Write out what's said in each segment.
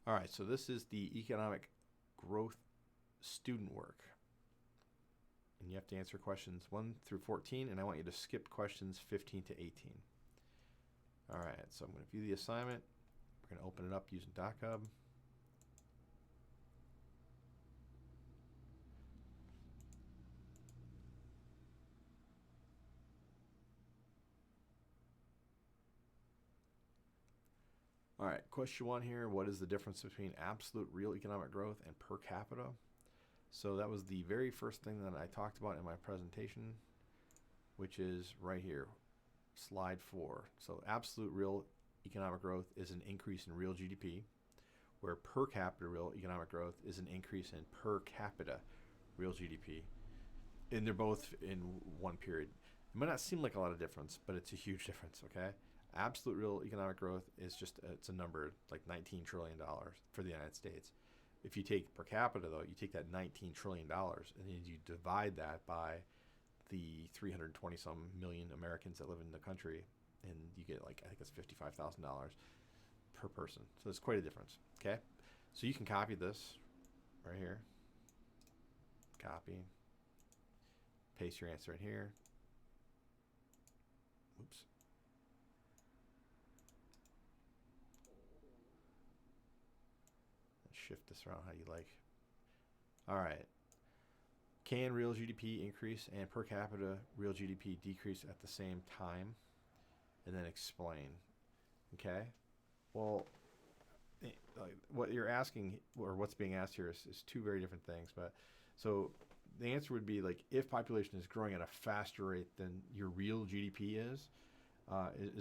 All right, so this is the economic growth student work. And you have to answer questions 1 through 14, and I want you to skip questions 15 to 18. All right, so I'm going to view the assignment. We're going to open it up using DocHub. All right, question 1 here. What is the difference between absolute real economic growth and per capita? So that was the very first thing that I talked about in my presentation, which is right here, slide 4. So absolute real economic growth is an increase in real GDP, where per capita real economic growth is an increase in per capita real GDP. And they're both in one period. It might not seem like a lot of difference, but it's a huge difference, okay? Absolute real economic growth is just, it's a number like $19 trillion for the United States. If you take per capita, though, you take that $19 trillion and then you divide that by the 320 some million Americans that live in the country, and you get like, I think it's $55,000 per person. So it's quite a difference, okay? So you can copy this right here. Copy. Paste your answer in here. Oops. Shift this around how you like. All right. Can real GDP increase and per capita real GDP decrease at the same time? And then explain. Okay. Well, what you're asking, or what's being asked here, is two very different things. But so the answer would be like, if population is growing at a faster rate than your real GDP is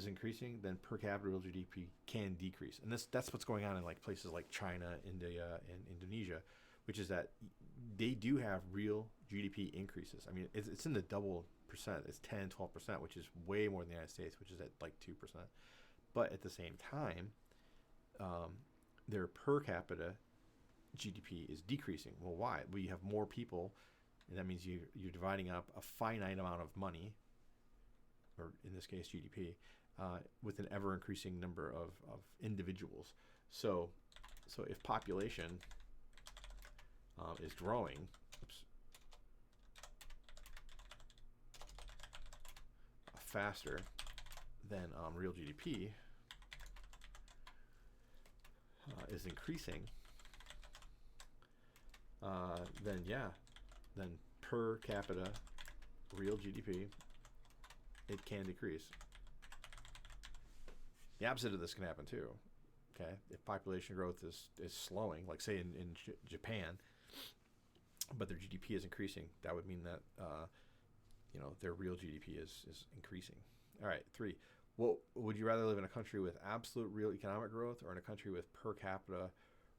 increasing, then per capita real GDP can decrease. And that's what's going on in like places like China, India, and Indonesia, which is that they do have real GDP increases. I mean, it's in the double percent. It's 10, 12%, which is way more than the United States, which is at like 2%. But at the same time, their per capita GDP is decreasing. Well, why? Well, you have more people, and that means you're dividing up a finite amount of money, or in this case GDP, with an ever increasing number of individuals. So if population is growing, faster than real GDP is increasing, then per capita real GDP, it can decrease. The opposite of this can happen too. Okay, if population growth is slowing, like say in Japan, but their GDP is increasing, that would mean that their real GDP is increasing. All right, 3. Well, would you rather live in a country with absolute real economic growth or in a country with per capita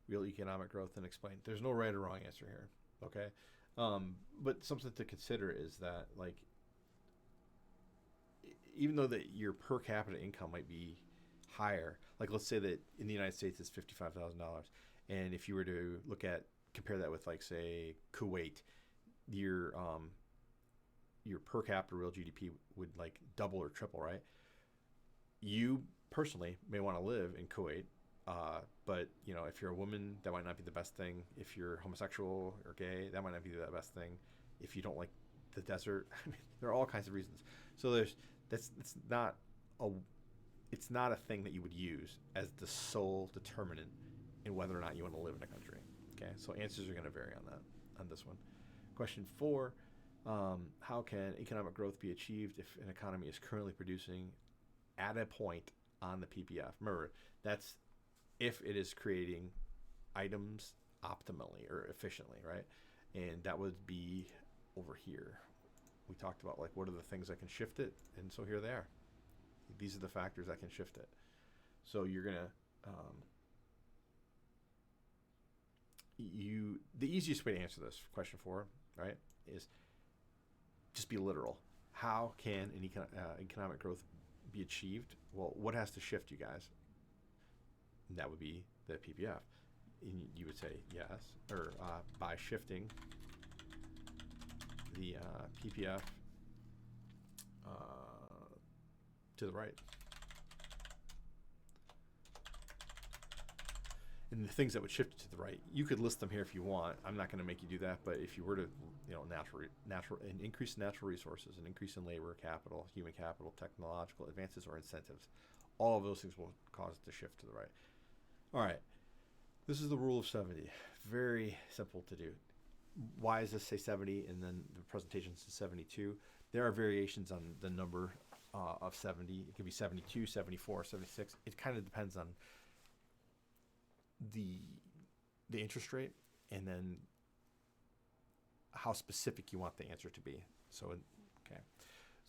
real economic growth? And explain. There's no right or wrong answer here. Okay, but something to consider is that, like, even though that your per capita income might be higher, like let's say that in the United States it's $55,000, and if you were to compare that with, like, say Kuwait, your per capita real GDP would like double or triple, right? You personally may want to live in Kuwait, but if you're a woman, that might not be the best thing. If you're homosexual or gay, that might not be the best thing. If you don't like the desert, I mean, there are all kinds of reasons. So it's not a thing that you would use as the sole determinant in whether or not you want to live in a country. Okay, so answers are going to vary on this one. Question 4. How can economic growth be achieved if an economy is currently producing at a point on the PPF? Remember, that's if it is creating items optimally or efficiently, right? And that would be over here. We talked about, like, what are the things that can shift it? And so here they are. These are the factors that can shift it. So you're going to, the easiest way to answer this, question 4, right, is just be literal. How can an economic growth be achieved? Well, what has to shift, you guys? And that would be the PPF. And you would say yes, or by shifting the PPF to the right. And the things that would shift it to the right, you could list them here if you want. I'm not going to make you do that, but if you were to, an increase in natural resources, an increase in labor, capital, human capital, technological advances, or incentives, all of those things will cause it to shift to the right. All right, this is the rule of 70. Very simple to do. Why does this say 70 and then the presentation says 72? There are variations on the number of 70. It could be 72, 74, 76. It kind of depends on the interest rate and then how specific you want the answer to be. So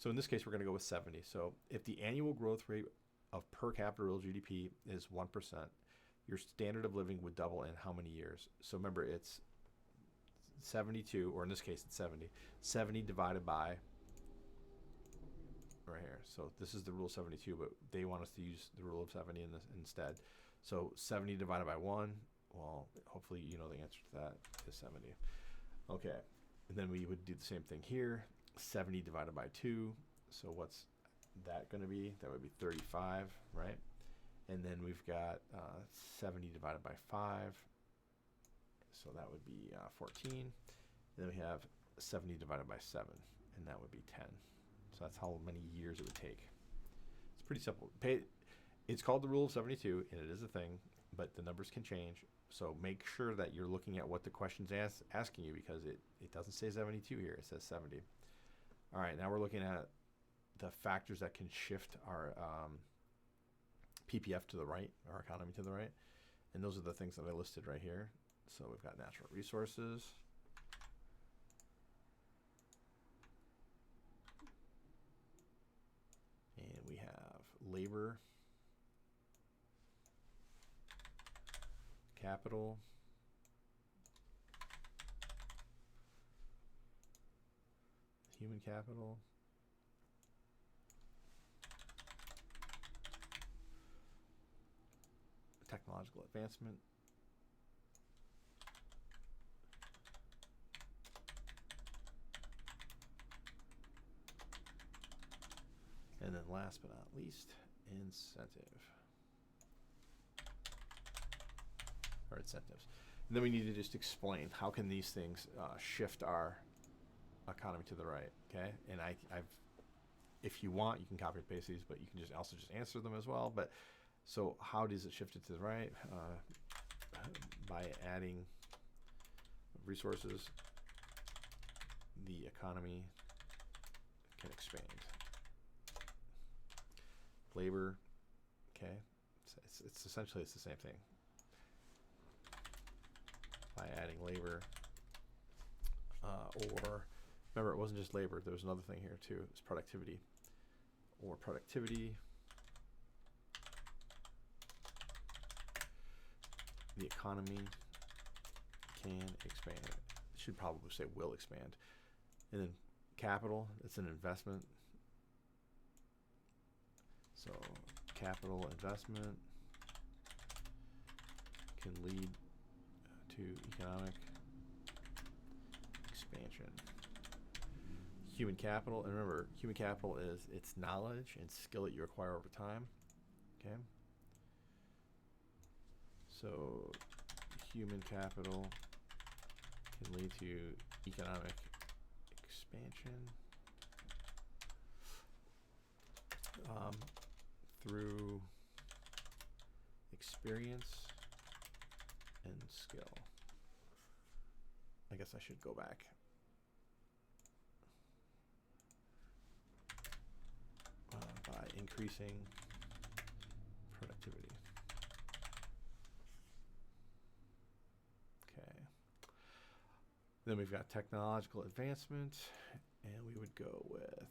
in this case, we're going to go with 70. So if the annual growth rate of per capita real GDP is 1%, your standard of living would double in how many years? So remember, it's 72, or in this case, it's 70. 70 divided by right here. So this is the rule of 72, but they want us to use the rule of 70 in this instead. So 70 divided by 1, well, hopefully you know the answer to that is 70. Okay, and then we would do the same thing here. 70 divided by 2, so what's that going to be? That would be 35, right? And then we've got 70 divided by 5, so that would be 14. And then we have 70 divided by 7, and that would be 10. So that's how many years it would take. It's pretty simple. It's called the rule of 72, and it is a thing, but the numbers can change. So make sure that you're looking at what the question's asking you, because it doesn't say 72 here. It says 70. All right, now we're looking at the factors that can shift our PPF to the right, our economy to the right. And those are the things that I listed right here. So we've got natural resources. And we have labor, capital, human capital, technological advancement, and then last but not least, incentive. Or incentives. And then we need to just explain how can these things shift our economy to the right, okay? And I've, if you want, you can copy and paste these, but you can just also just answer them as well. But so how does it shift it to the right? By adding resources, the economy can expand. Labor, okay? It's essentially it's the same thing. By adding labor, or remember, it wasn't just labor. There was another thing here too. It's productivity, or productivity. The economy can expand. It should probably say will expand. And then capital, it's an investment. So capital investment can lead to economic expansion. Human capital, and remember, human capital is its knowledge and skill that you acquire over time. Okay. So human capital can lead to economic expansion through experience and skill. I guess I should go back. By increasing productivity. Okay. Then we've got technological advancement, and we would go with,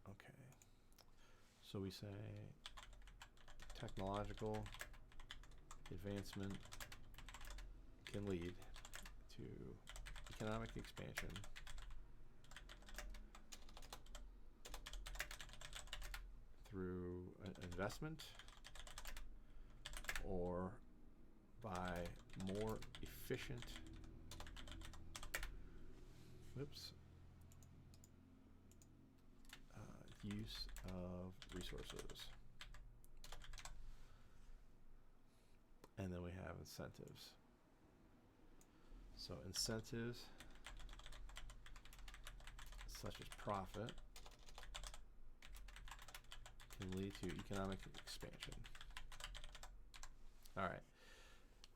okay. So we say technological advancement can lead to economic expansion through investment or by more efficient use of resources. incentives. So incentives such as profit can lead to economic expansion. All right.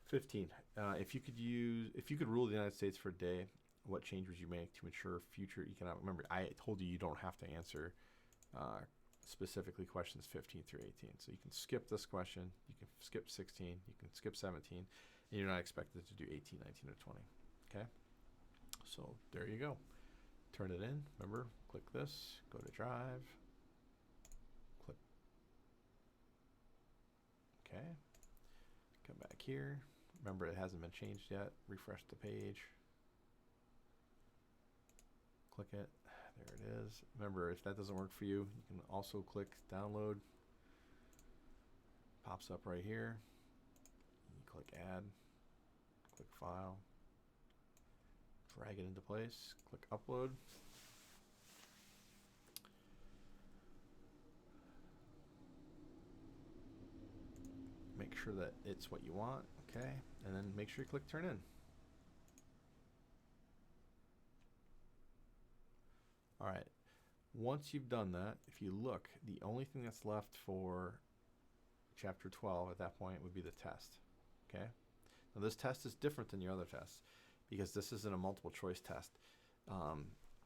15. If you could rule the United States for a day, what change would you make to ensure future economic? Remember, I told you don't have to answer specifically questions 15 through 18. So you can skip this question, you can skip 16, you can skip 17, and you're not expected to do 18, 19, or 20. Okay? So there you go. Turn it in. Remember, click this, go to Drive, click. Okay. Come back here. Remember, it hasn't been changed yet. Refresh the page. Click it. There it is. Remember, if that doesn't work for you, you can also click download. Pops up right here. You click add. Click file. Drag it into place. Click upload. Make sure that it's what you want. Okay. And then make sure you click turn in. All right. Once you've done that, if you look, the only thing that's left for chapter 12 at that point would be the test. Okay. Now this test is different than your other tests because this isn't a multiple choice test.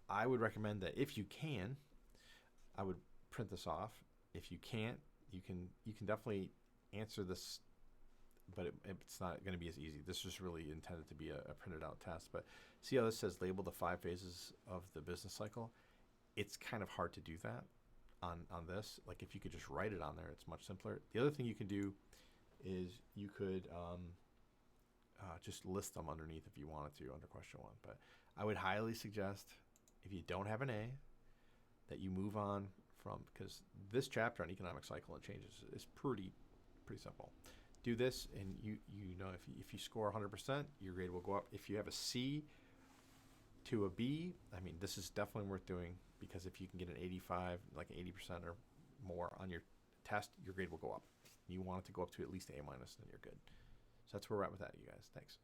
I would recommend that if you can, I would print this off. If you can't, you can definitely answer this, but it's not going to be as easy. This is really intended to be a printed out test. But see how this says label the 5 phases of the business cycle? It's kind of hard to do that on this. Like if you could just write it on there, it's much simpler. The other thing you can do is you could just list them underneath if you wanted to under question 1. But I would highly suggest if you don't have an A that you move on from, because this chapter on economic cycle and changes is pretty simple. Do this, and you know if you score 100%, your grade will go up. If you have a C to a B, I mean, this is definitely worth doing, because if you can get an 85, like 80% or more on your test, your grade will go up. You want it to go up to at least A-, then you're good. So that's where we're at with that, you guys. Thanks.